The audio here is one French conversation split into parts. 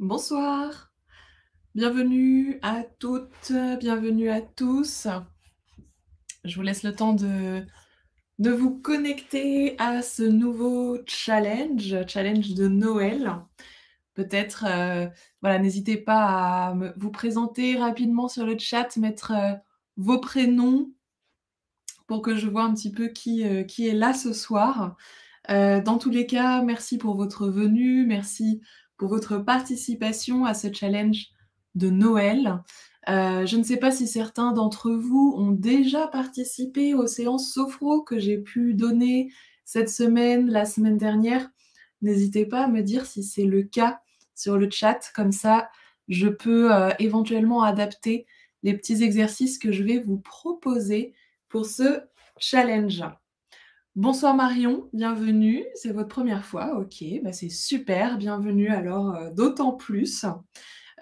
Bonsoir, bienvenue à toutes, bienvenue à tous. Je vous laisse le temps de vous connecter à ce nouveau challenge de Noël. Peut-être, voilà, n'hésitez pas à vous présenter rapidement sur le chat, mettre, vos prénoms pour que je vois un petit peu qui est là ce soir. Dans tous les cas, merci pour votre venue, merci pour votre participation à ce challenge de Noël. Je ne sais pas si certains d'entre vous ont déjà participé aux séances sophro que j'ai pu donner cette semaine, la semaine dernière. N'hésitez pas à me dire si c'est le cas sur le chat, comme ça je peux, éventuellement adapter les petits exercices que je vais vous proposer pour ce challenge. Bonsoir Marion, bienvenue, c'est votre première fois, OK, bah, c'est super, bienvenue alors, d'autant plus.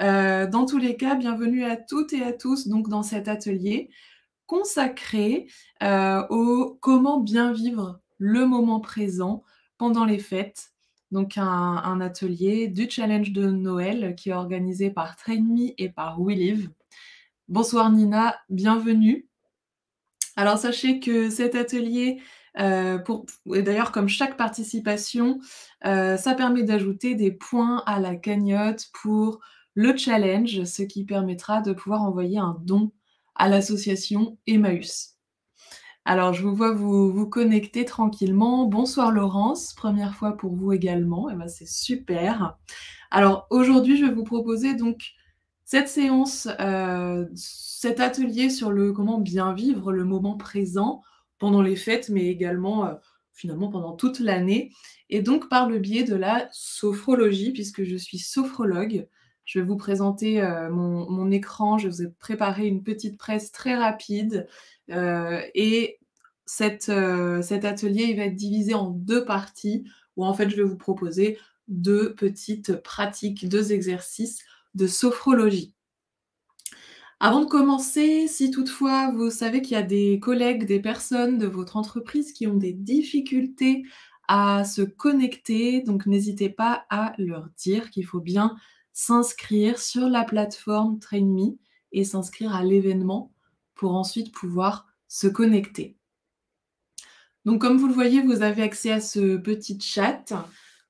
Dans tous les cas, bienvenue à toutes et à tous donc dans cet atelier consacré, au comment bien vivre le moment présent pendant les fêtes. Donc un atelier du challenge de Noël qui est organisé par Train Me et par We Live. Bonsoir Nina, bienvenue. Alors sachez que cet atelier, pour et d'ailleurs comme chaque participation, ça permet d'ajouter des points à la cagnotte pour le challenge, ce qui permettra de pouvoir envoyer un don à l'association Emmaüs. Alors je vous vois vous connecter tranquillement. Bonsoir Laurence, première fois pour vous également, et ben c'est super. Alors aujourd'hui, je vais vous proposer donc cette séance, cet atelier sur le comment bien vivre le moment présent pendant les fêtes, mais également, finalement pendant toute l'année et donc par le biais de la sophrologie puisque je suis sophrologue. Je vais vous présenter, mon écran, je vous ai préparé une petite presse très rapide, et cet atelier, il va être divisé en 2 parties où en fait je vais vous proposer 2 petites pratiques, 2 exercices de sophrologie. Avant de commencer, si toutefois vous savez qu'il y a des collègues, des personnes de votre entreprise qui ont des difficultés à se connecter, donc n'hésitez pas à leur dire qu'il faut bien s'inscrire sur la plateforme Train Me et s'inscrire à l'événement pour ensuite pouvoir se connecter. Donc comme vous le voyez, vous avez accès à ce petit chat.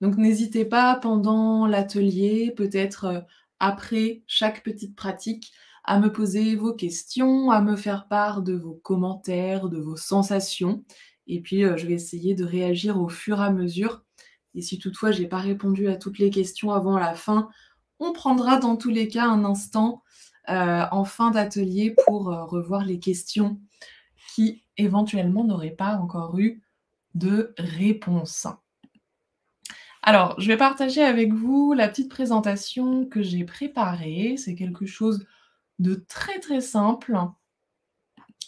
Donc n'hésitez pas pendant l'atelier, peut-être, après chaque petite pratique, à me poser vos questions, à me faire part de vos commentaires, de vos sensations et puis, je vais essayer de réagir au fur et à mesure et si toutefois j'ai pas répondu à toutes les questions avant la fin, on prendra dans tous les cas un instant, en fin d'atelier pour, revoir les questions qui éventuellement n'auraient pas encore eu de réponse. Alors, je vais partager avec vous la petite présentation que j'ai préparée. C'est quelque chose de très, très simple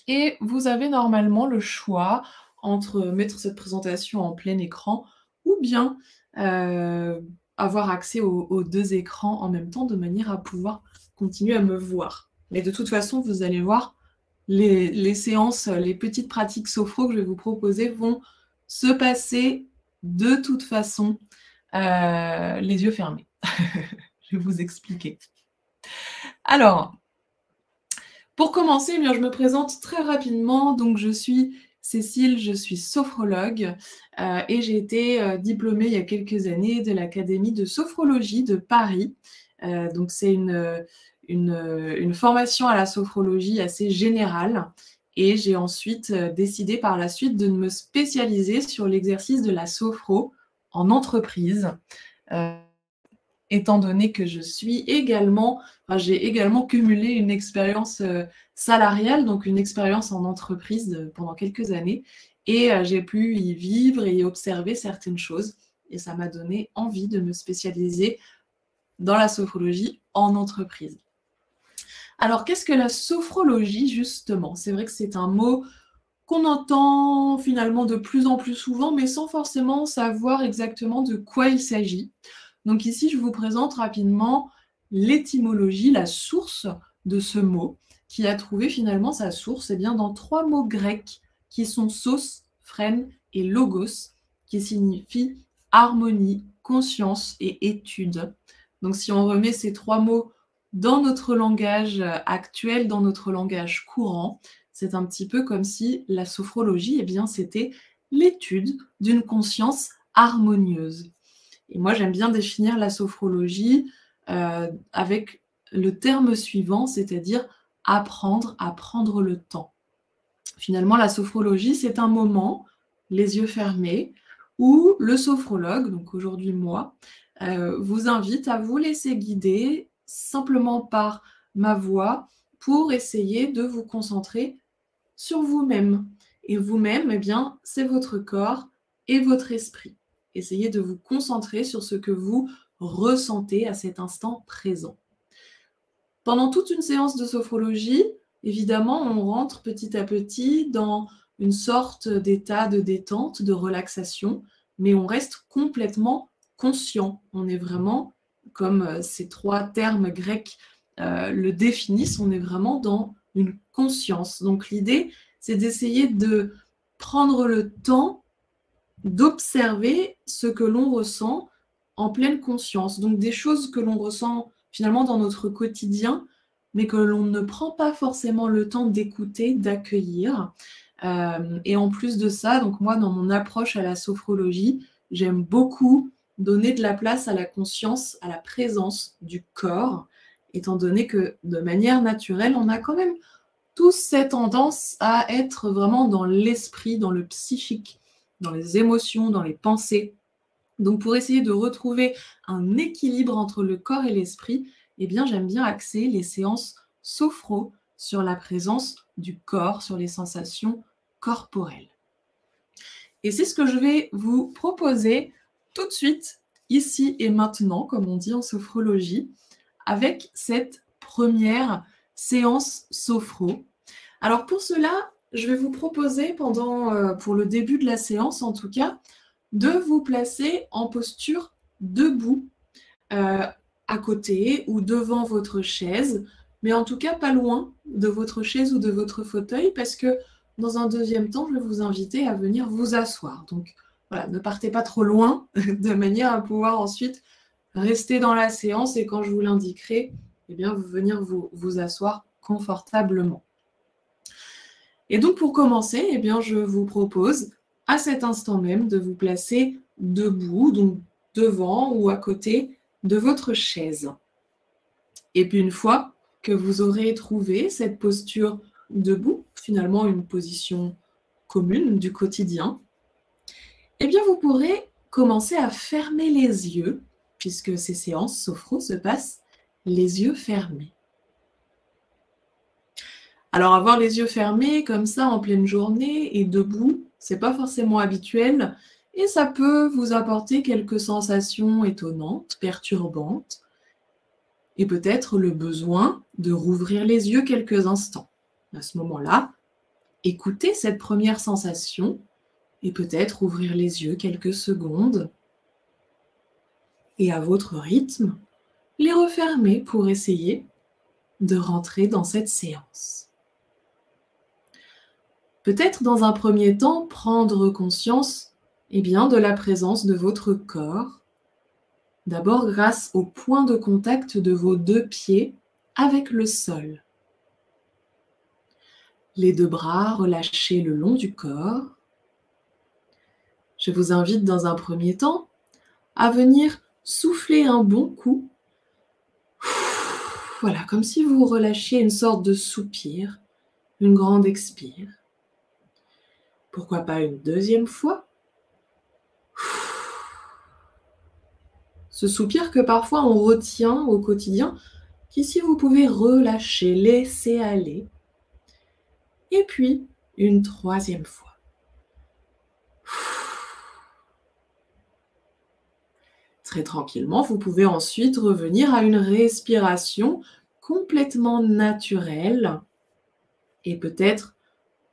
et vous avez normalement le choix entre mettre cette présentation en plein écran ou bien, avoir accès aux 2 écrans en même temps de manière à pouvoir continuer à me voir. Mais de toute façon, vous allez voir, les séances, les petites pratiques sophro que je vais vous proposer vont se passer de toute façon, les yeux fermés. Je vais vous expliquer. Alors, pour commencer, eh bien, je me présente très rapidement. Donc, je suis Cécile, je suis sophrologue, et j'ai été, diplômée il y a quelques années de l'Académie de sophrologie de Paris. Donc c'est une formation à la sophrologie assez générale et j'ai ensuite, décidé par la suite de me spécialiser sur l'exercice de la sophro en entreprise. Heu Étant donné que je suis également j'ai également cumulé une expérience, salariale, donc une expérience en entreprise, pendant quelques années et j'ai pu y vivre et y observer certaines choses et ça m'a donné envie de me spécialiser dans la sophrologie en entreprise. Alors qu'est-ce que la sophrologie justement? C'est vrai que c'est un mot qu'on entend finalement de plus en plus souvent, mais sans forcément savoir exactement de quoi il s'agit. Donc ici, je vous présente rapidement l'étymologie, la source de ce mot, qui a trouvé finalement sa source bien, dans 3 mots grecs qui sont sos, phrène et logos, qui signifient harmonie, conscience et étude. Donc si on remet ces 3 mots dans notre langage actuel, dans notre langage courant, c'est un petit peu comme si la sophrologie, eh bien, c'était l'étude d'une conscience harmonieuse. Et moi, j'aime bien définir la sophrologie, avec le terme suivant, c'est-à-dire apprendre à prendre le temps. Finalement, la sophrologie, c'est un moment, les yeux fermés, où le sophrologue, donc aujourd'hui moi, vous invite à vous laisser guider simplement par ma voix pour essayer de vous concentrer sur vous-même. Et vous-même, eh bien, c'est votre corps et votre esprit. Essayez de vous concentrer sur ce que vous ressentez à cet instant présent. Pendant toute une séance de sophrologie, évidemment, on rentre petit à petit dans une sorte d'état de détente, de relaxation, mais on reste complètement conscient. On est vraiment, comme ces 3 termes grecs le définissent, on est vraiment dans une conscience. Donc l'idée, c'est d'essayer de prendre le temps d'observer ce que l'on ressent en pleine conscience. Donc des choses que l'on ressent finalement dans notre quotidien, mais que l'on ne prend pas forcément le temps d'écouter, d'accueillir. Et en plus de ça, donc moi, dans mon approche à la sophrologie, j'aime beaucoup donner de la place à la conscience, à la présence du corps, étant donné que de manière naturelle, on a quand même tous cette tendance à être vraiment dans l'esprit, dans le psychique, dans les émotions, dans les pensées. Donc pour essayer de retrouver un équilibre entre le corps et l'esprit, eh bien j'aime bien axer les séances sophro sur la présence du corps, sur les sensations corporelles. Et c'est ce que je vais vous proposer tout de suite, ici et maintenant, comme on dit en sophrologie, avec cette première séance sophro. Alors pour cela, je vais vous proposer pour le début de la séance en tout cas, de vous placer en posture debout, à côté ou devant votre chaise, mais en tout cas pas loin de votre chaise ou de votre fauteuil parce que dans un deuxième temps, je vais vous inviter à venir vous asseoir. Donc voilà, ne partez pas trop loin de manière à pouvoir ensuite rester dans la séance et quand je vous l'indiquerai, eh bien venir vous asseoir confortablement. Et donc pour commencer, eh bien, je vous propose à cet instant même de vous placer debout, donc devant ou à côté de votre chaise. Et puis une fois que vous aurez trouvé cette posture debout, finalement une position commune du quotidien, eh bien vous pourrez commencer à fermer les yeux, puisque ces séances sophro se passent les yeux fermés. Alors avoir les yeux fermés comme ça en pleine journée et debout, c'est pas forcément habituel et ça peut vous apporter quelques sensations étonnantes, perturbantes et peut-être le besoin de rouvrir les yeux quelques instants. À ce moment-là, écoutez cette première sensation et peut-être ouvrir les yeux quelques secondes et à votre rythme, les refermer pour essayer de rentrer dans cette séance. Peut-être dans un premier temps prendre conscience de la présence de votre corps, d'abord grâce au point de contact de vos 2 pieds avec le sol. Les 2 bras relâchés le long du corps. Je vous invite dans un premier temps à venir souffler un bon coup. Voilà, comme si vous relâchiez une sorte de soupir, une grande expire. Pourquoi pas une deuxième fois? Ce soupir que parfois on retient au quotidien, qu'ici vous pouvez relâcher, laisser aller. Et puis, une troisième fois. Très tranquillement, vous pouvez ensuite revenir à une respiration complètement naturelle et peut-être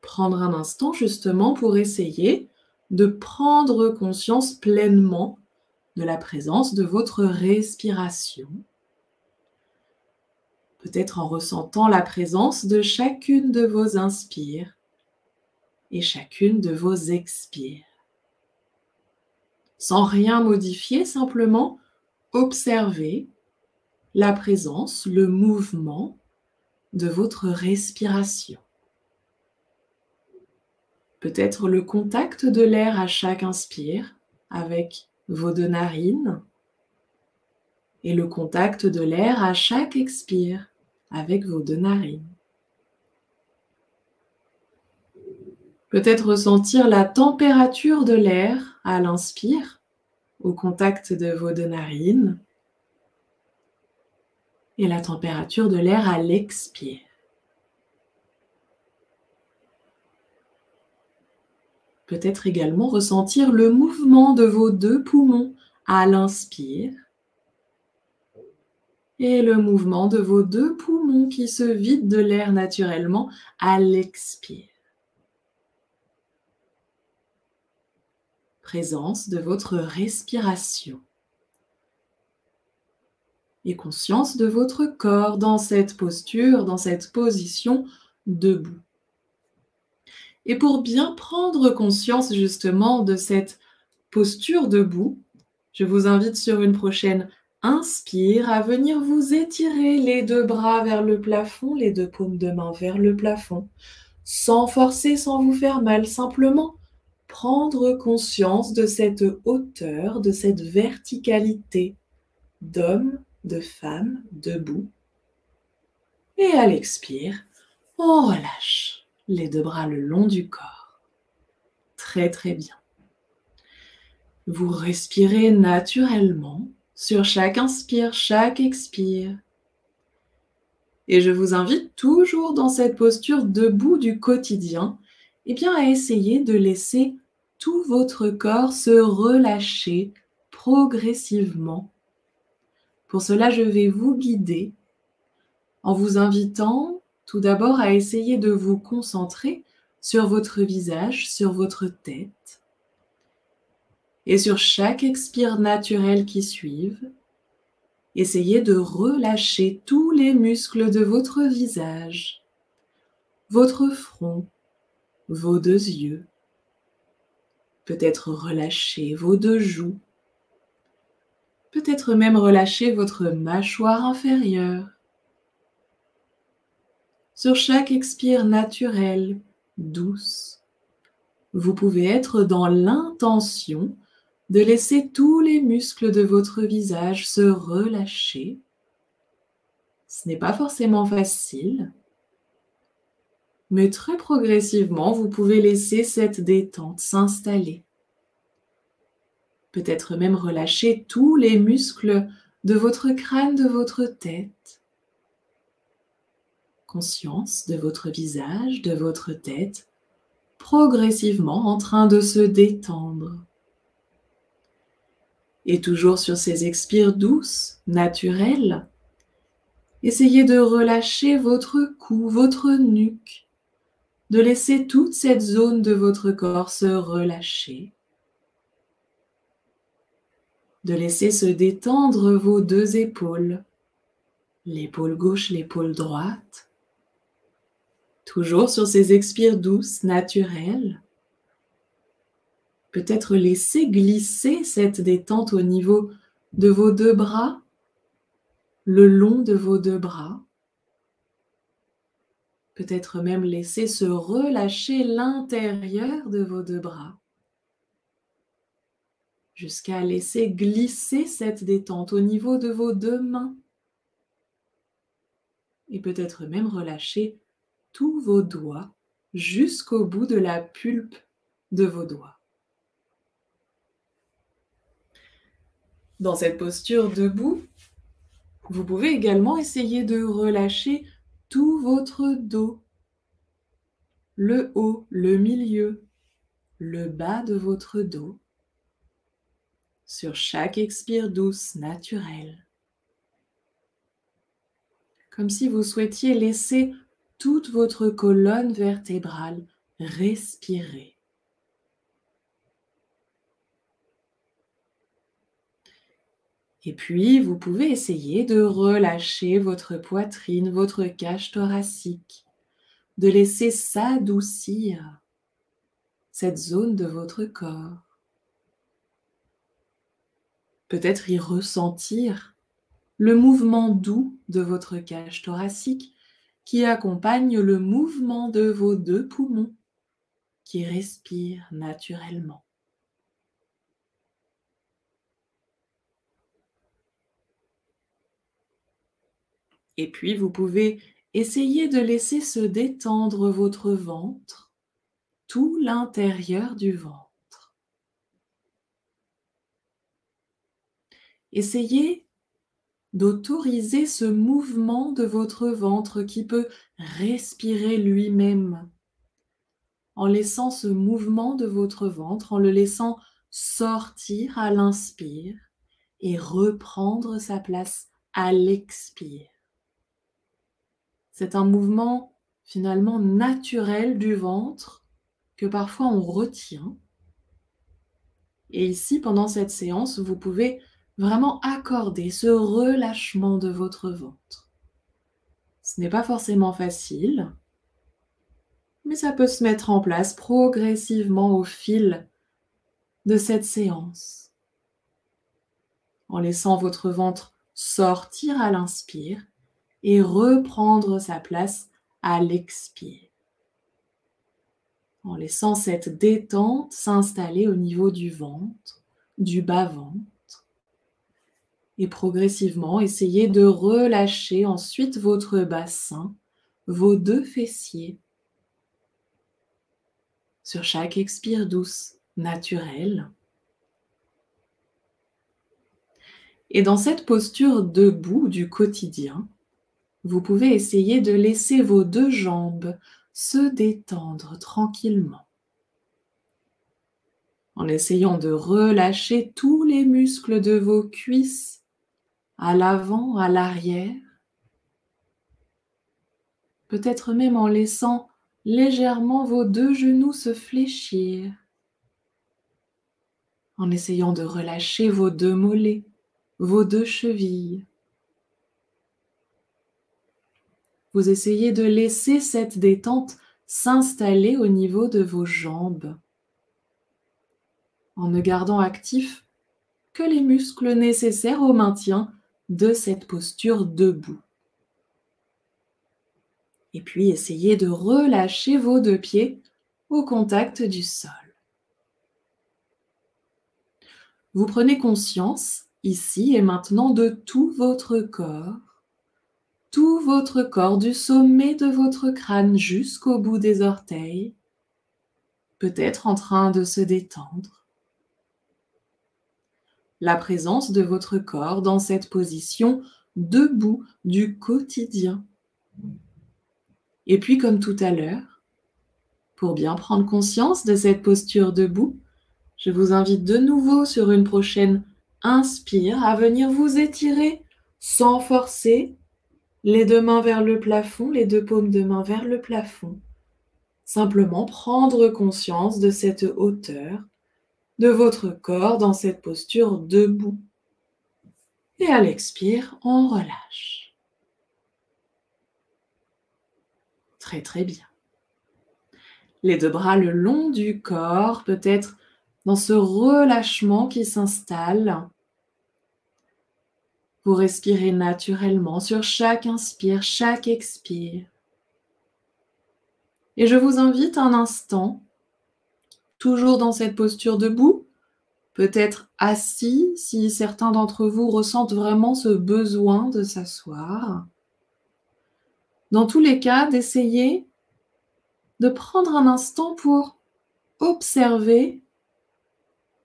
prendre un instant justement pour essayer de prendre conscience pleinement de la présence de votre respiration. Peut-être en ressentant la présence de chacune de vos inspires et chacune de vos expires. Sans rien modifier, simplement observer la présence, le mouvement de votre respiration. Peut-être le contact de l'air à chaque inspire avec vos deux narines et le contact de l'air à chaque expire avec vos deux narines. Peut-être ressentir la température de l'air à l'inspire au contact de vos deux narines et la température de l'air à l'expire. Peut-être également ressentir le mouvement de vos deux poumons à l'inspire et le mouvement de vos deux poumons qui se vident de l'air naturellement à l'expire. Présence de votre respiration et conscience de votre corps dans cette posture, dans cette position debout. Et pour bien prendre conscience justement de cette posture debout, je vous invite sur une prochaine inspire à venir vous étirer les deux bras vers le plafond, les deux paumes de main vers le plafond, sans forcer, sans vous faire mal, simplement prendre conscience de cette hauteur, de cette verticalité d'homme, de femme, debout. Et à l'expire, on relâche les deux bras le long du corps. Très très bien. Vous respirez naturellement sur chaque inspire, chaque expire. Et je vous invite toujours dans cette posture debout du quotidien, à essayer de laisser tout votre corps se relâcher progressivement. Pour cela, je vais vous guider en vous invitant tout d'abord à essayer de vous concentrer sur votre visage, sur votre tête. Et sur chaque expire naturel qui suive, essayez de relâcher tous les muscles de votre visage, votre front, vos deux yeux. Peut-être relâcher vos deux joues. Peut-être même relâcher votre mâchoire inférieure. Sur chaque expire naturelle, douce, vous pouvez être dans l'intention de laisser tous les muscles de votre visage se relâcher. Ce n'est pas forcément facile, mais très progressivement, vous pouvez laisser cette détente s'installer. Peut-être même relâcher tous les muscles de votre crâne, de votre tête. Conscience de votre visage, de votre tête, progressivement en train de se détendre. Et toujours sur ces expires douces, naturelles, essayez de relâcher votre cou, votre nuque, de laisser toute cette zone de votre corps se relâcher, de laisser se détendre vos deux épaules, l'épaule gauche, l'épaule droite, toujours sur ces expires douces, naturelles. Peut-être laisser glisser cette détente au niveau de vos deux bras, le long de vos deux bras. Peut-être même laisser se relâcher l'intérieur de vos deux bras, jusqu'à laisser glisser cette détente au niveau de vos deux mains. Et peut-être même relâcher tous vos doigts jusqu'au bout de la pulpe de vos doigts. Dans cette posture debout, vous pouvez également essayer de relâcher tout votre dos, le haut, le milieu, le bas de votre dos, sur chaque expire douce, naturelle. Comme si vous souhaitiez laisser toute votre colonne vertébrale respirer. Et puis, vous pouvez essayer de relâcher votre poitrine, votre cage thoracique, de laisser s'adoucir cette zone de votre corps. Peut-être y ressentir le mouvement doux de votre cage thoracique qui accompagne le mouvement de vos 2 poumons qui respirent naturellement. Et puis, vous pouvez essayer de laisser se détendre votre ventre, tout l'intérieur du ventre. Essayez d'autoriser ce mouvement de votre ventre qui peut respirer lui-même, en laissant ce mouvement de votre ventre, en le laissant sortir à l'inspire et reprendre sa place à l'expire. C'est un mouvement finalement naturel du ventre que parfois on retient. Et ici, pendant cette séance, vous pouvez vraiment accorder ce relâchement de votre ventre. Ce n'est pas forcément facile, mais ça peut se mettre en place progressivement au fil de cette séance. En laissant votre ventre sortir à l'inspire et reprendre sa place à l'expire. En laissant cette détente s'installer au niveau du ventre, du bas-ventre. Et progressivement, essayez de relâcher ensuite votre bassin, vos 2 fessiers. Sur chaque expire douce, naturelle. Et dans cette posture debout du quotidien, vous pouvez essayer de laisser vos 2 jambes se détendre tranquillement. En essayant de relâcher tous les muscles de vos cuisses, à l'avant, à l'arrière. Peut-être même en laissant légèrement vos 2 genoux se fléchir. En essayant de relâcher vos 2 mollets, vos 2 chevilles. Vous essayez de laisser cette détente s'installer au niveau de vos jambes, en ne gardant actifs que les muscles nécessaires au maintien de cette posture debout. Et puis essayez de relâcher vos 2 pieds au contact du sol. Vous prenez conscience, ici et maintenant, de tout votre corps du sommet de votre crâne jusqu'au bout des orteils, peut-être en train de se détendre. La présence de votre corps dans cette position debout du quotidien. Et puis, comme tout à l'heure, pour bien prendre conscience de cette posture debout, je vous invite de nouveau sur une prochaine inspire à venir vous étirer sans forcer, les 2 mains vers le plafond, les 2 paumes de main vers le plafond. Simplement prendre conscience de cette hauteur de votre corps dans cette posture debout. Et à l'expire, on relâche. Très très bien. Les 2 bras le long du corps, peut-être dans ce relâchement qui s'installe. Vous respirez naturellement sur chaque inspire, chaque expire. Et je vous invite un instant, toujours dans cette posture debout, peut-être assis si certains d'entre vous ressentent vraiment ce besoin de s'asseoir. Dans tous les cas, d'essayer de prendre un instant pour observer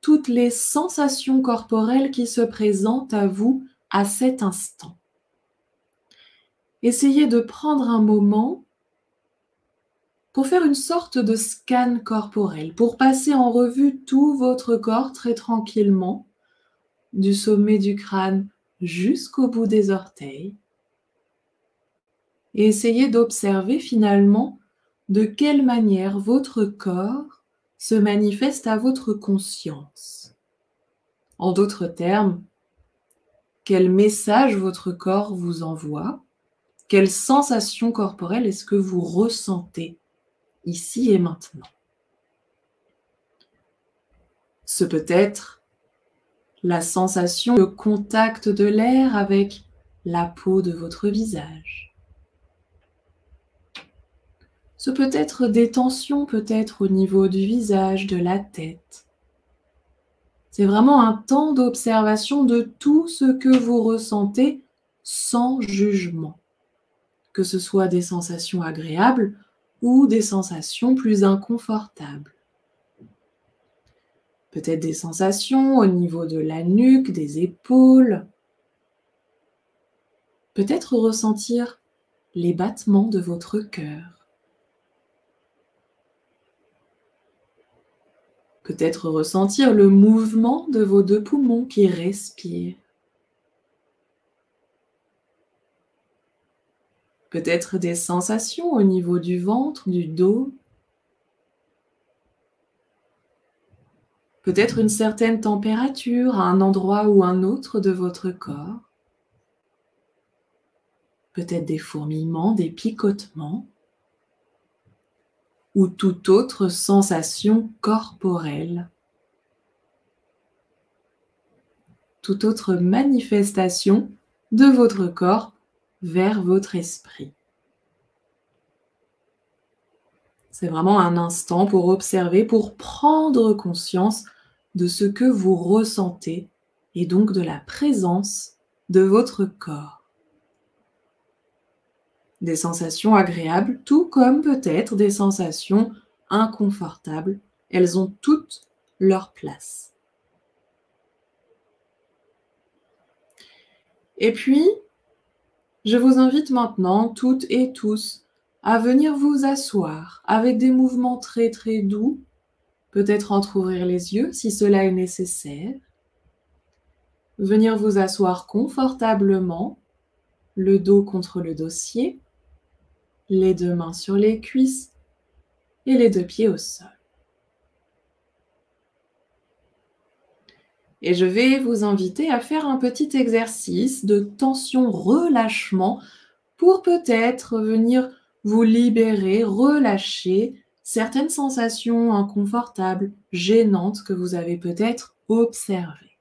toutes les sensations corporelles qui se présentent à vous à cet instant. Essayez de prendre un moment pour faire une sorte de scan corporel, pour passer en revue tout votre corps très tranquillement, du sommet du crâne jusqu'au bout des orteils, et essayez d'observer finalement de quelle manière votre corps se manifeste à votre conscience. En d'autres termes, quel message votre corps vous envoie, quelles sensations corporelles est-ce que vous ressentez ici et maintenant. Ce peut être la sensation de contact de l'air avec la peau de votre visage. Ce peut être des tensions, peut-être au niveau du visage, de la tête. C'est vraiment un temps d'observation de tout ce que vous ressentez sans jugement, que ce soit des sensations agréables ou des sensations plus inconfortables. Peut-être des sensations au niveau de la nuque, des épaules. Peut-être ressentir les battements de votre cœur. Peut-être ressentir le mouvement de vos deux poumons qui respirent. Peut-être des sensations au niveau du ventre, du dos. Peut-être une certaine température à un endroit ou un autre de votre corps. Peut-être des fourmillements, des picotements. Ou toute autre sensation corporelle. Toute autre manifestation de votre corps vers votre esprit. C'est vraiment un instant pour observer, pour prendre conscience de ce que vous ressentez et donc de la présence de votre corps. Des sensations agréables, tout comme peut-être des sensations inconfortables. Elles ont toutes leur place. Et puis, je vous invite maintenant, toutes et tous, à venir vous asseoir avec des mouvements très très doux, peut-être entrouvrir les yeux si cela est nécessaire, venir vous asseoir confortablement, le dos contre le dossier, les deux mains sur les cuisses et les deux pieds au sol. Et je vais vous inviter à faire un petit exercice de tension-relâchement pour peut-être venir vous libérer, relâcher certaines sensations inconfortables, gênantes que vous avez peut-être observées.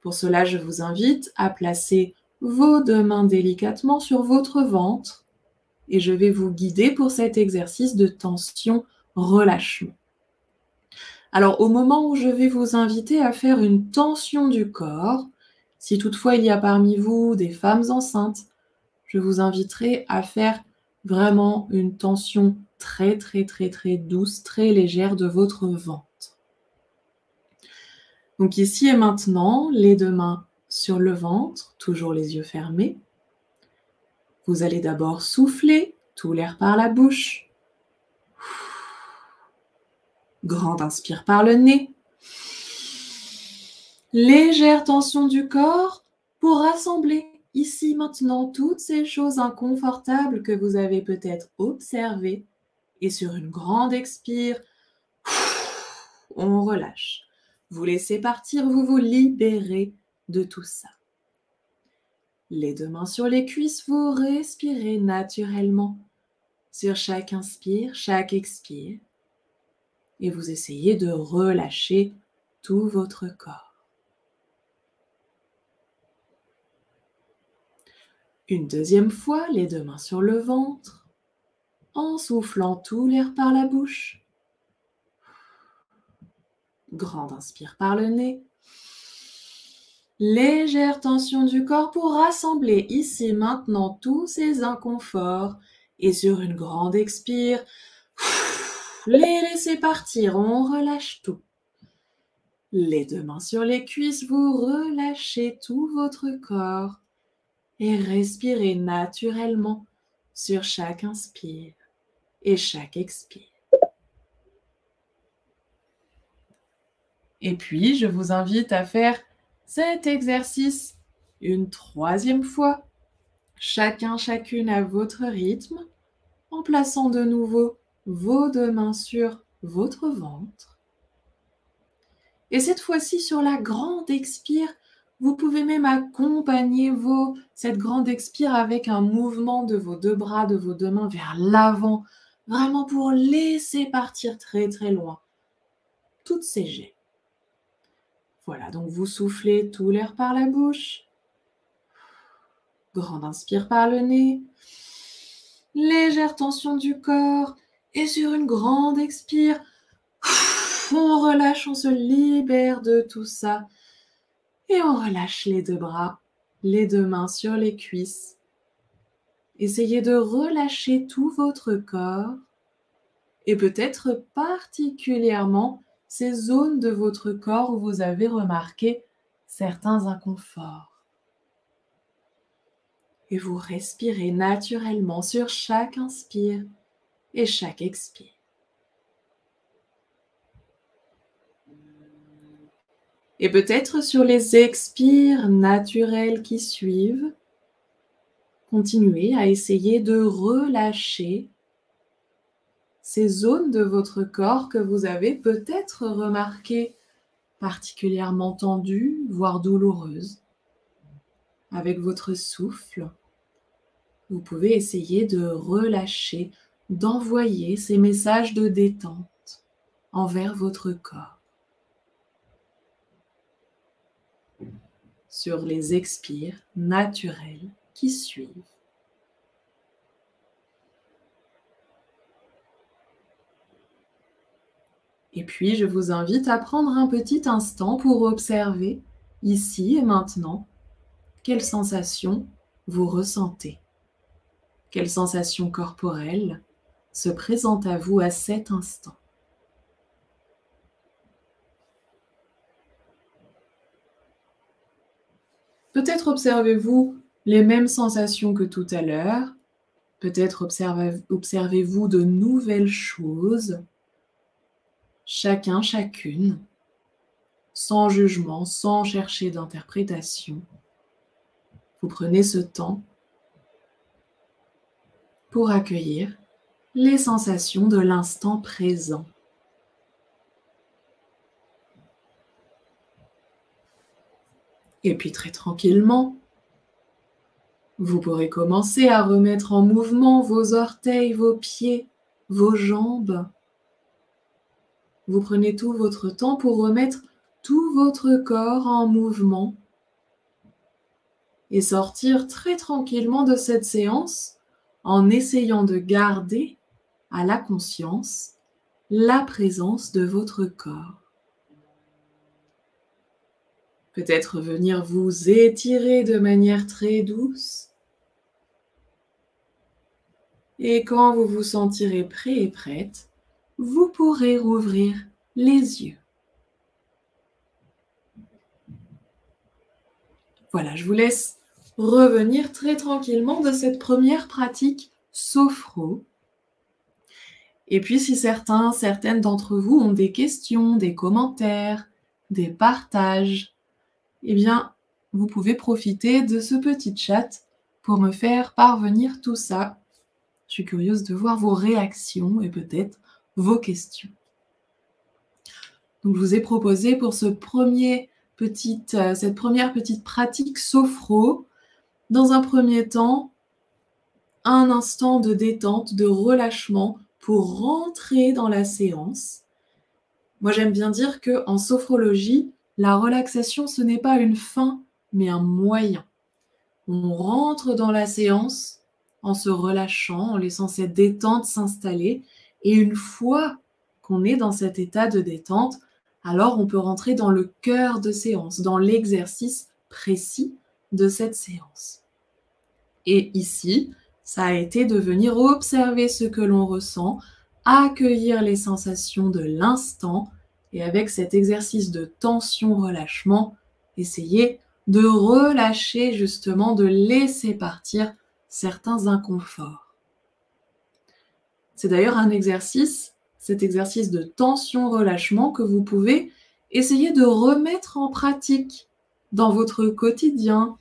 Pour cela, je vous invite à placer vos deux mains délicatement sur votre ventre et je vais vous guider pour cet exercice de tension-relâchement. Alors, au moment où je vais vous inviter à faire une tension du corps, si toutefois il y a parmi vous des femmes enceintes, je vous inviterai à faire vraiment une tension très très très très douce, très légère de votre ventre. Donc ici et maintenant, les deux mains sur le ventre, toujours les yeux fermés. Vous allez d'abord souffler tout l'air par la bouche. Grande inspire par le nez. Légère tension du corps pour rassembler ici maintenant toutes ces choses inconfortables que vous avez peut-être observées. Et sur une grande expire, on relâche. Vous laissez partir, vous vous libérez de tout ça. Les deux mains sur les cuisses, vous respirez naturellement sur chaque inspire, chaque expire. Et vous essayez de relâcher tout votre corps. Une deuxième fois, les deux mains sur le ventre, en soufflant tout l'air par la bouche. Grande inspire par le nez. Légère tension du corps pour rassembler ici maintenant tous ces inconforts. Et sur une grande expire, les laissez partir, on relâche tout. Les deux mains sur les cuisses, vous relâchez tout votre corps et respirez naturellement sur chaque inspire et chaque expire. Et puis, je vous invite à faire cet exercice une troisième fois, chacune à votre rythme, en plaçant de nouveau vos deux mains sur votre ventre. Et cette fois-ci, sur la grande expire, vous pouvez même accompagner cette grande expire avec un mouvement de vos deux bras, de vos deux mains vers l'avant, vraiment pour laisser partir très très loin toutes ces jets. Voilà, donc vous soufflez tout l'air par la bouche. Grande inspire par le nez. Légère tension du corps. Et sur une grande expire, on relâche, on se libère de tout ça. Et on relâche les deux bras, les deux mains sur les cuisses. Essayez de relâcher tout votre corps et peut-être particulièrement ces zones de votre corps où vous avez remarqué certains inconforts. Et vous respirez naturellement sur chaque inspire et chaque expire. Et peut-être sur les expires naturels qui suivent, continuez à essayer de relâcher ces zones de votre corps que vous avez peut-être remarquées particulièrement tendues, voire douloureuses. Avec votre souffle, vous pouvez essayer de relâcher, d'envoyer ces messages de détente envers votre corps. Sur les expires naturels qui suivent. Et puis, je vous invite à prendre un petit instant pour observer, ici et maintenant, quelles sensations vous ressentez. Quelles sensations corporelles se présentent à vous à cet instant. Peut-être observez-vous les mêmes sensations que tout à l'heure. Peut-être observez-vous de nouvelles choses. Chacun, chacune, sans jugement, sans chercher d'interprétation. Vous prenez ce temps pour accueillir les sensations de l'instant présent. Et puis très tranquillement, vous pourrez commencer à remettre en mouvement vos orteils, vos pieds, vos jambes. Vous prenez tout votre temps pour remettre tout votre corps en mouvement et sortir très tranquillement de cette séance en essayant de garder à la conscience la présence de votre corps. Peut-être venir vous étirer de manière très douce. Et quand vous vous sentirez prêt et prête, vous pourrez rouvrir les yeux. Voilà, je vous laisse revenir très tranquillement de cette première pratique sophro. Et puis si certaines d'entre vous ont des questions, des commentaires, des partages, eh bien, vous pouvez profiter de ce petit chat pour me faire parvenir tout ça. Je suis curieuse de voir vos réactions et peut-être vos questions. Donc, je vous ai proposé pour cette première petite pratique sophro, dans un premier temps, un instant de détente, de relâchement pour rentrer dans la séance. Moi, j'aime bien dire qu'en sophrologie, la relaxation, ce n'est pas une fin, mais un moyen. On rentre dans la séance en se relâchant, en laissant cette détente s'installer. Et une fois qu'on est dans cet état de détente, alors on peut rentrer dans le cœur de séance, dans l'exercice précis de cette séance. Et ici, ça a été de venir observer ce que l'on ressent, accueillir les sensations de l'instant et avec cet exercice de tension-relâchement, essayer de relâcher justement, de laisser partir certains inconforts. C'est d'ailleurs un exercice, cet exercice de tension-relâchement que vous pouvez essayer de remettre en pratique dans votre quotidien,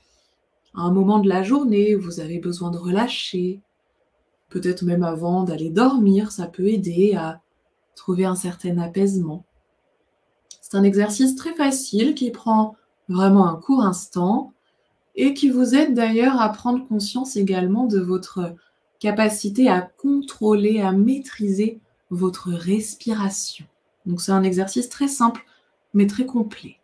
à un moment de la journée où vous avez besoin de relâcher, peut-être même avant d'aller dormir, ça peut aider à trouver un certain apaisement. C'est un exercice très facile qui prend vraiment un court instant et qui vous aide d'ailleurs à prendre conscience également de votre capacité à contrôler, à maîtriser votre respiration. Donc c'est un exercice très simple mais très complet.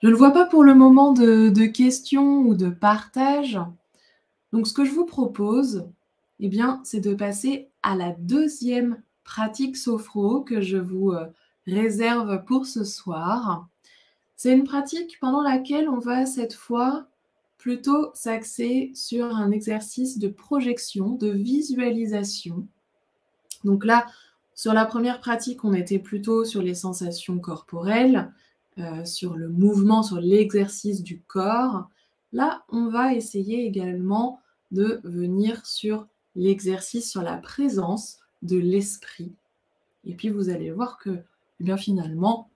Je ne vois pas pour le moment de questions ou de partage. Donc ce que je vous propose, eh bien, c'est de passer à la deuxième pratique sophro que je vous réserve pour ce soir. C'est une pratique pendant laquelle on va cette fois plutôt s'axer sur un exercice de projection, de visualisation. Donc là, sur la première pratique, on était plutôt sur les sensations corporelles, sur le mouvement, sur l'exercice du corps. Là, on va essayer également de venir sur l'exercice, sur la présence de l'esprit. Et puis vous allez voir que, eh bien finalement,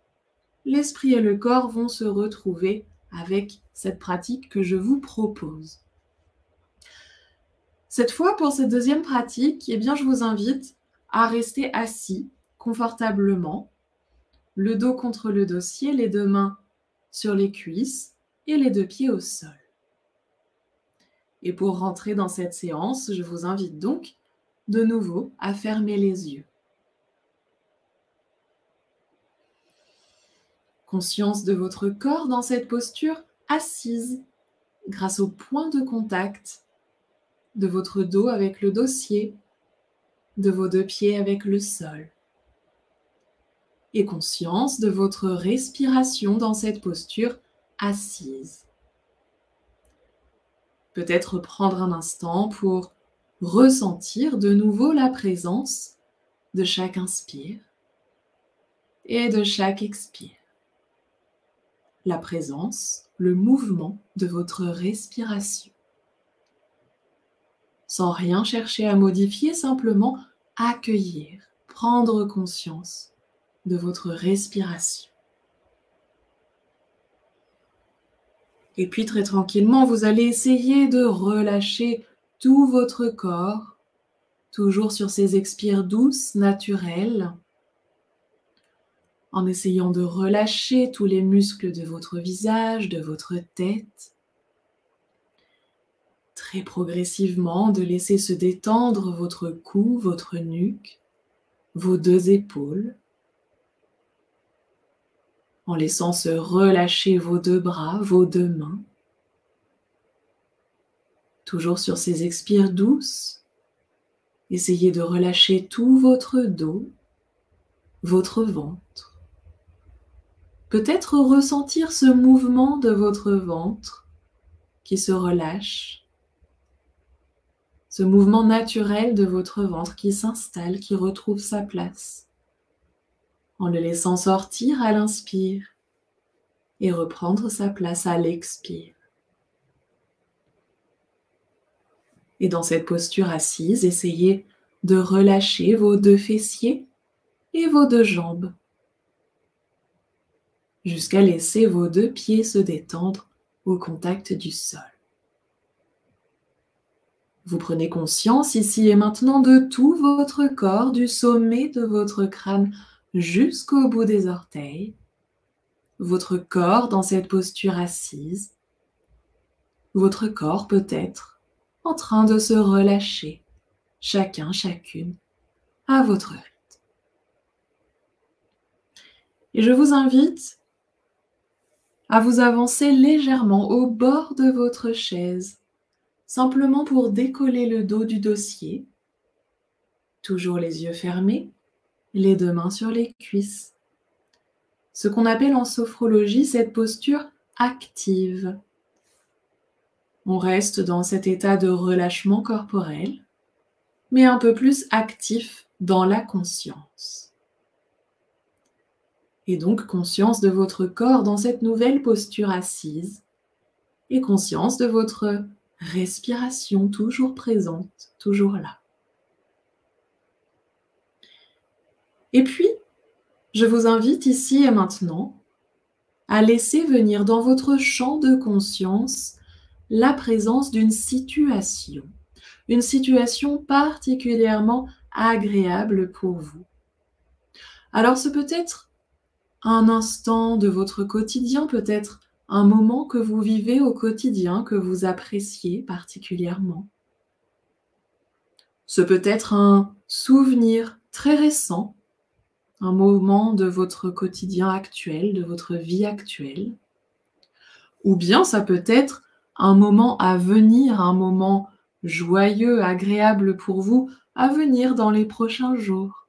l'esprit et le corps vont se retrouver avec cette pratique que je vous propose. Cette fois, pour cette deuxième pratique, eh bien, je vous invite à rester assis confortablement, le dos contre le dossier, les deux mains sur les cuisses et les deux pieds au sol. Et pour rentrer dans cette séance, je vous invite donc de nouveau à fermer les yeux. Conscience de votre corps dans cette posture assise, grâce au point de contact de votre dos avec le dossier, de vos deux pieds avec le sol. Et conscience de votre respiration dans cette posture assise. Peut-être prendre un instant pour ressentir de nouveau la présence de chaque inspire et de chaque expire. La présence, le mouvement de votre respiration. Sans rien chercher à modifier, simplement accueillir, prendre conscience de votre respiration. Et puis très tranquillement, vous allez essayer de relâcher tout votre corps, toujours sur ces expires douces, naturelles, en essayant de relâcher tous les muscles de votre visage, de votre tête. Très progressivement, de laisser se détendre votre cou, votre nuque, vos deux épaules, en laissant se relâcher vos deux bras, vos deux mains. Toujours sur ces expires douces, essayez de relâcher tout votre dos, votre ventre. Peut-être ressentir ce mouvement de votre ventre qui se relâche, ce mouvement naturel de votre ventre qui s'installe, qui retrouve sa place, en le laissant sortir à l'inspire et reprendre sa place à l'expire. Et dans cette posture assise, essayez de relâcher vos deux fessiers et vos deux jambes, jusqu'à laisser vos deux pieds se détendre au contact du sol. Vous prenez conscience ici et maintenant de tout votre corps, du sommet de votre crâne jusqu'au bout des orteils, votre corps dans cette posture assise, votre corps peut-être en train de se relâcher, chacun, chacune, à votre rythme. Et je vous invite à vous avancer légèrement au bord de votre chaise, simplement pour décoller le dos du dossier, toujours les yeux fermés, les deux mains sur les cuisses. Ce qu'on appelle en sophrologie cette posture active. On reste dans cet état de relâchement corporel, mais un peu plus actif dans la conscience. Et donc conscience de votre corps dans cette nouvelle posture assise et conscience de votre respiration toujours présente, toujours là. Et puis, je vous invite ici et maintenant à laisser venir dans votre champ de conscience la présence d'une situation particulièrement agréable pour vous. Alors ce peut être un instant de votre quotidien, peut-être un moment que vous vivez au quotidien, que vous appréciez particulièrement. Ce peut être un souvenir très récent, un moment de votre quotidien actuel, de votre vie actuelle. Ou bien ça peut être un moment à venir, un moment joyeux, agréable pour vous, à venir dans les prochains jours.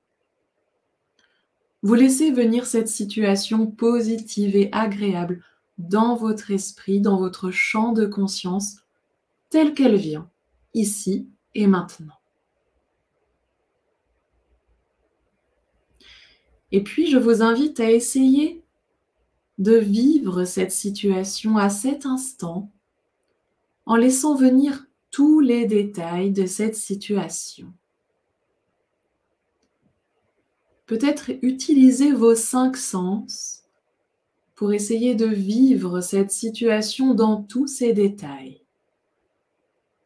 Vous laissez venir cette situation positive et agréable dans votre esprit, dans votre champ de conscience, telle qu'elle vient, ici et maintenant. Et puis, je vous invite à essayer de vivre cette situation à cet instant en laissant venir tous les détails de cette situation. Peut-être utiliser vos 5 sens pour essayer de vivre cette situation dans tous ses détails,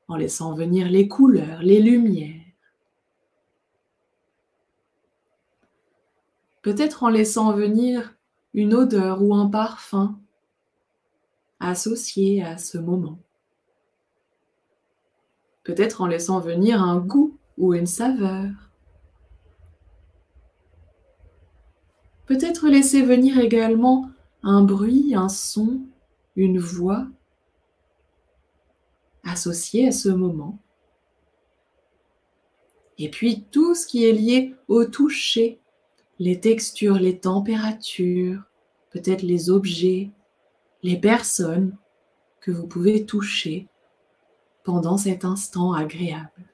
en laissant venir les couleurs, les lumières. Peut-être en laissant venir une odeur ou un parfum associé à ce moment. Peut-être en laissant venir un goût ou une saveur. Peut-être laisser venir également un bruit, un son, une voix associée à ce moment. Et puis tout ce qui est lié au toucher, les textures, les températures, peut-être les objets, les personnes que vous pouvez toucher pendant cet instant agréable.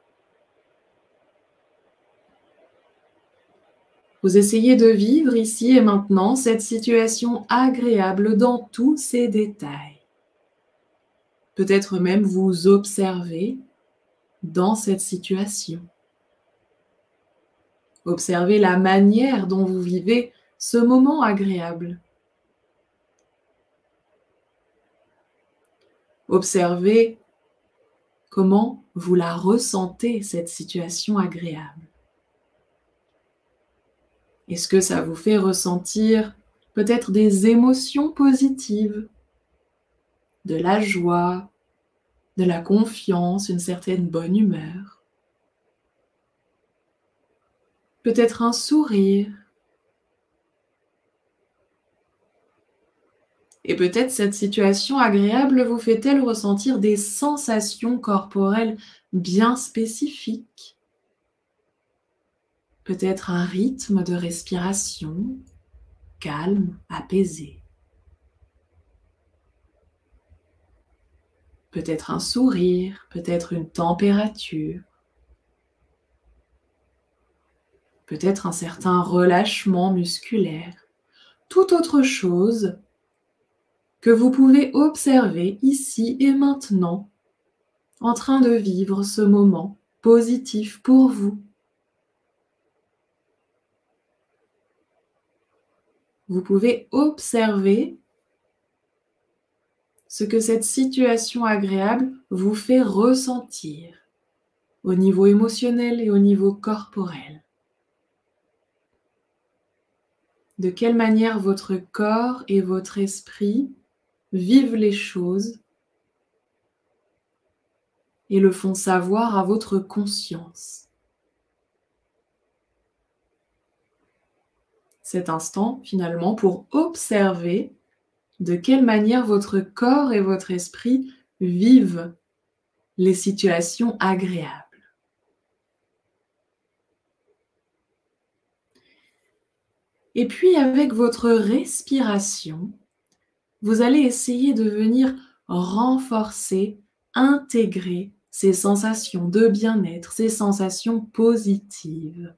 Vous essayez de vivre ici et maintenant cette situation agréable dans tous ses détails. Peut-être même vous observer dans cette situation. Observez la manière dont vous vivez ce moment agréable. Observez comment vous la ressentez, cette situation agréable. Est-ce que ça vous fait ressentir peut-être des émotions positives, de la joie, de la confiance, une certaine bonne humeur? Peut-être un sourire. Et peut-être cette situation agréable vous fait-elle ressentir des sensations corporelles bien spécifiques. Peut-être un rythme de respiration calme, apaisé. Peut-être un sourire, peut-être une température. Peut-être un certain relâchement musculaire. Toute autre chose que vous pouvez observer ici et maintenant, en train de vivre ce moment positif pour vous. Vous pouvez observer ce que cette situation agréable vous fait ressentir au niveau émotionnel et au niveau corporel. De quelle manière votre corps et votre esprit vivent les choses et le font savoir à votre conscience. Cet instant, finalement, pour observer de quelle manière votre corps et votre esprit vivent les situations agréables. Et puis, avec votre respiration, vous allez essayer de venir renforcer, intégrer ces sensations de bien-être, ces sensations positives.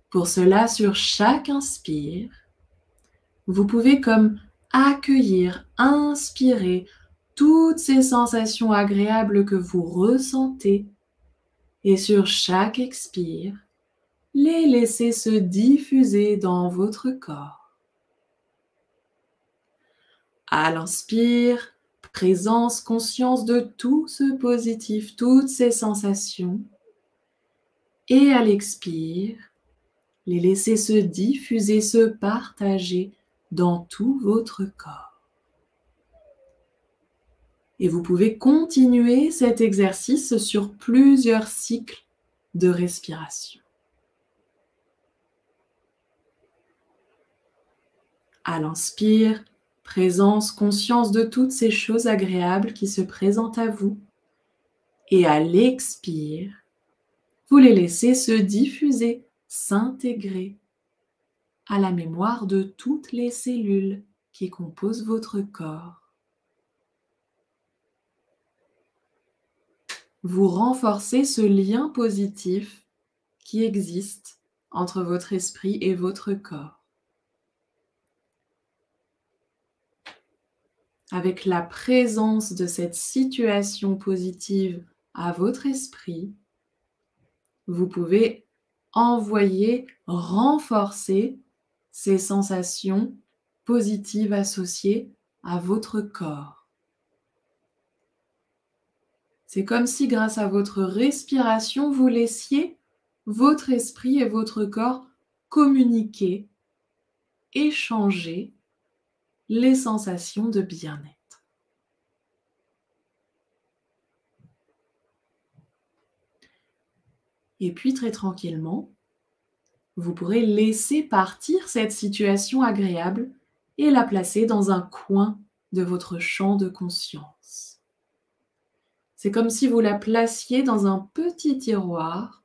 Pour cela, sur chaque inspire, vous pouvez comme accueillir, inspirer toutes ces sensations agréables que vous ressentez et sur chaque expire, les laisser se diffuser dans votre corps. À l'inspire, présence, conscience de tout ce positif, toutes ces sensations. Et à l'expire, les laisser se diffuser, se partager dans tout votre corps. Et vous pouvez continuer cet exercice sur plusieurs cycles de respiration. À l'inspire, Présence, conscience de toutes ces choses agréables qui se présentent à vous. Et à l'expire, vous les laissez se diffuser, s'intégrer à la mémoire de toutes les cellules qui composent votre corps. Vous renforcez ce lien positif qui existe entre votre esprit et votre corps. Avec la présence de cette situation positive à votre esprit, vous pouvez envoyer, renforcer ces sensations positives associées à votre corps. C'est comme si grâce à votre respiration, vous laissiez votre esprit et votre corps communiquer, échanger les sensations de bien-être. Et puis très tranquillement, vous pourrez laisser partir cette situation agréable et la placer dans un coin de votre champ de conscience. C'est comme si vous la placiez dans un petit tiroir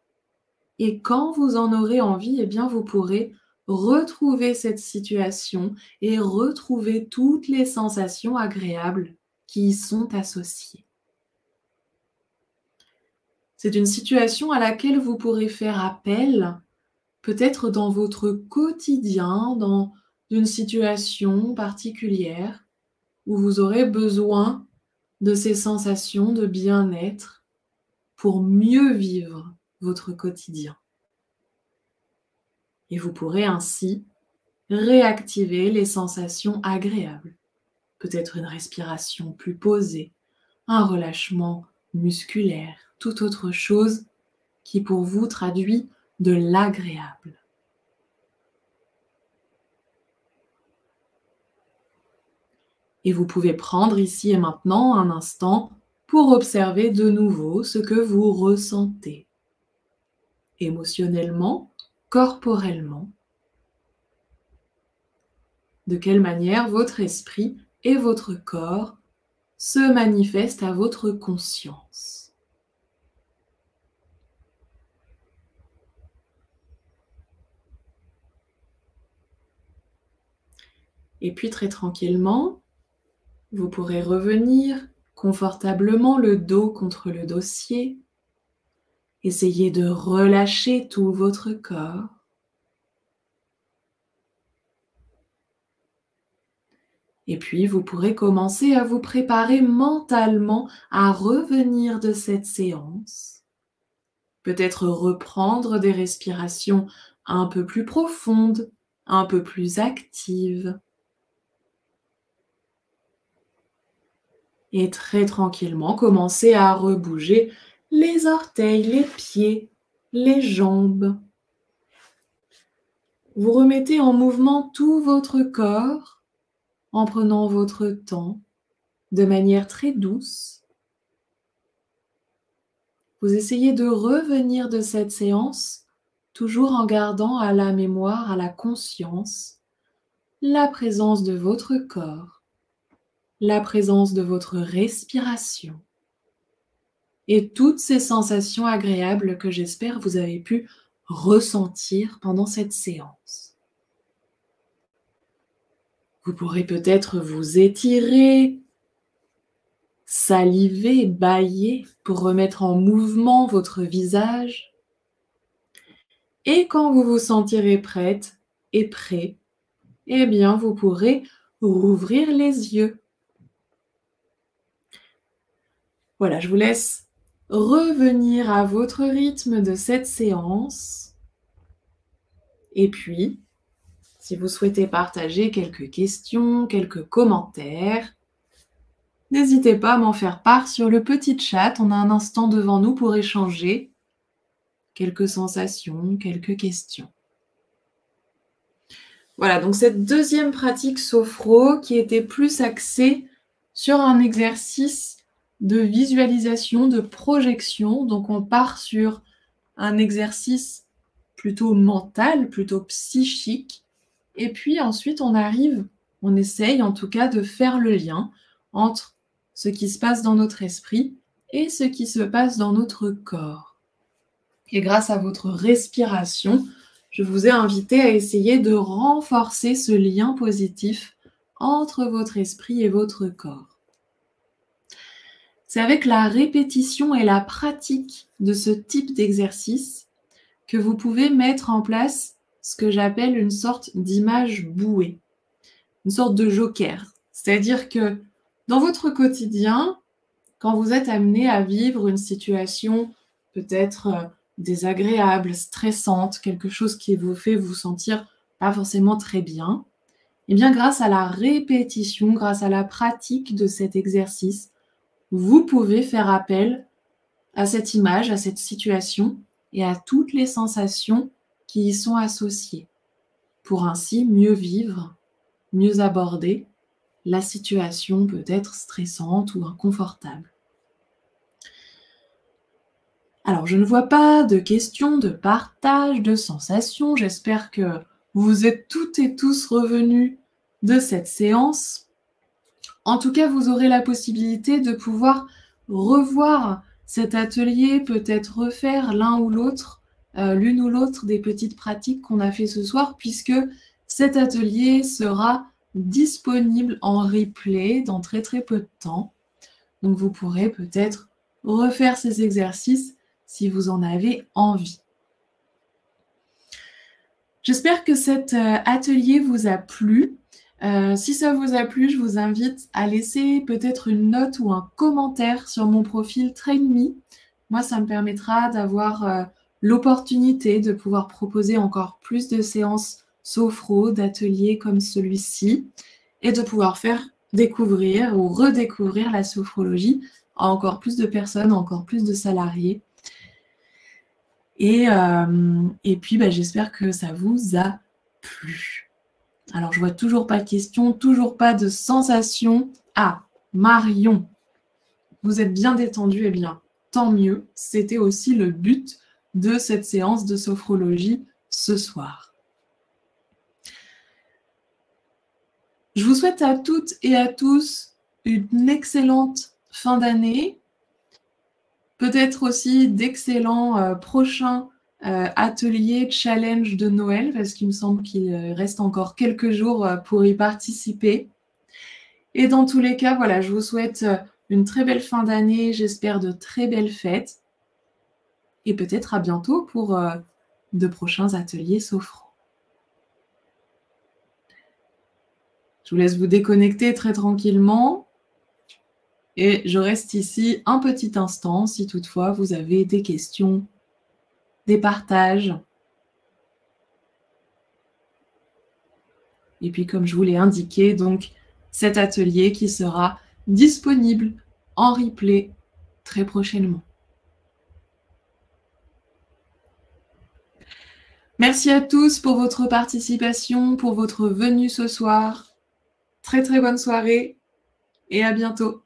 et quand vous en aurez envie, eh bien vous pourrez retrouver cette situation et retrouver toutes les sensations agréables qui y sont associées. C'est une situation à laquelle vous pourrez faire appel, peut-être dans votre quotidien, dans une situation particulière où vous aurez besoin de ces sensations de bien-être pour mieux vivre votre quotidien. Et vous pourrez ainsi réactiver les sensations agréables. Peut-être une respiration plus posée, un relâchement musculaire, toute autre chose qui pour vous traduit de l'agréable. Et vous pouvez prendre ici et maintenant un instant pour observer de nouveau ce que vous ressentez, émotionnellement, corporellement. De quelle manière votre esprit et votre corps se manifestent à votre conscience. Et puis très tranquillement, vous pourrez revenir confortablement le dos contre le dossier. Essayez de relâcher tout votre corps. Et puis, vous pourrez commencer à vous préparer mentalement à revenir de cette séance. Peut-être reprendre des respirations un peu plus profondes, un peu plus actives. Et très tranquillement, commencer à rebouger les orteils, les pieds, les jambes. Vous remettez en mouvement tout votre corps en prenant votre temps de manière très douce. Vous essayez de revenir de cette séance toujours en gardant à la mémoire, à la conscience, la présence de votre corps, la présence de votre respiration et toutes ces sensations agréables que j'espère vous avez pu ressentir pendant cette séance. Vous pourrez peut-être vous étirer, saliver, bâiller pour remettre en mouvement votre visage. Et quand vous vous sentirez prête et prêt, eh bien vous pourrez rouvrir les yeux. Voilà, je vous laisse revenir à votre rythme de cette séance. Et puis, si vous souhaitez partager quelques questions, quelques commentaires, n'hésitez pas à m'en faire part sur le petit chat. On a un instant devant nous pour échanger quelques sensations, quelques questions. Voilà, donc cette deuxième pratique sophro qui était plus axée sur un exercice de visualisation, de projection. Donc on part sur un exercice plutôt mental, plutôt psychique. Et puis ensuite on arrive On essaye en tout cas de faire le lien entre ce qui se passe dans notre esprit et ce qui se passe dans notre corps. Et grâce à votre respiration, je vous ai invité à essayer de renforcer ce lien positif entre votre esprit et votre corps. C'est avec la répétition et la pratique de ce type d'exercice que vous pouvez mettre en place ce que j'appelle une sorte d'image bouée, une sorte de joker. C'est-à-dire que dans votre quotidien, quand vous êtes amené à vivre une situation peut-être désagréable, stressante, quelque chose qui vous fait vous sentir pas forcément très bien, et bien grâce à la répétition, grâce à la pratique de cet exercice, vous pouvez faire appel à cette image, à cette situation et à toutes les sensations qui y sont associées, pour ainsi mieux vivre, mieux aborder la situation peut-être stressante ou inconfortable. Alors, je ne vois pas de questions, de partage, de sensations. J'espère que vous êtes toutes et tous revenus de cette séance. En tout cas, vous aurez la possibilité de pouvoir revoir cet atelier, peut-être refaire l'un ou l'autre, l'une ou l'autre des petites pratiques qu'on a fait ce soir, puisque cet atelier sera disponible en replay dans très très peu de temps. Donc, vous pourrez peut-être refaire ces exercices si vous en avez envie. J'espère que cet atelier vous a plu. Si ça vous a plu, je vous invite à laisser peut-être une note ou un commentaire sur mon profil TrainMe. Moi, ça me permettra d'avoir l'opportunité de pouvoir proposer encore plus de séances sophro, d'ateliers comme celui-ci, et de pouvoir faire découvrir ou redécouvrir la sophrologie à encore plus de personnes, encore plus de salariés. Et puis, j'espère que ça vous a plu. Alors, je vois toujours pas de questions, toujours pas de sensations. Ah, Marion, vous êtes bien détendue, eh bien, tant mieux. C'était aussi le but de cette séance de sophrologie ce soir. Je vous souhaite à toutes et à tous une excellente fin d'année. Peut-être aussi d'excellents prochains ateliers, challenge de Noël, parce qu'il me semble qu'il reste encore quelques jours pour y participer. Et dans tous les cas, voilà, je vous souhaite une très belle fin d'année, j'espère de très belles fêtes. Et peut-être à bientôt pour de prochains ateliers sophro. Je vous laisse vous déconnecter très tranquillement. Et je reste ici un petit instant si toutefois vous avez des questions, des partages. Et puis comme je vous l'ai indiqué, donc cet atelier qui sera disponible en replay très prochainement. Merci à tous pour votre participation, pour votre venue ce soir. Très très bonne soirée et à bientôt.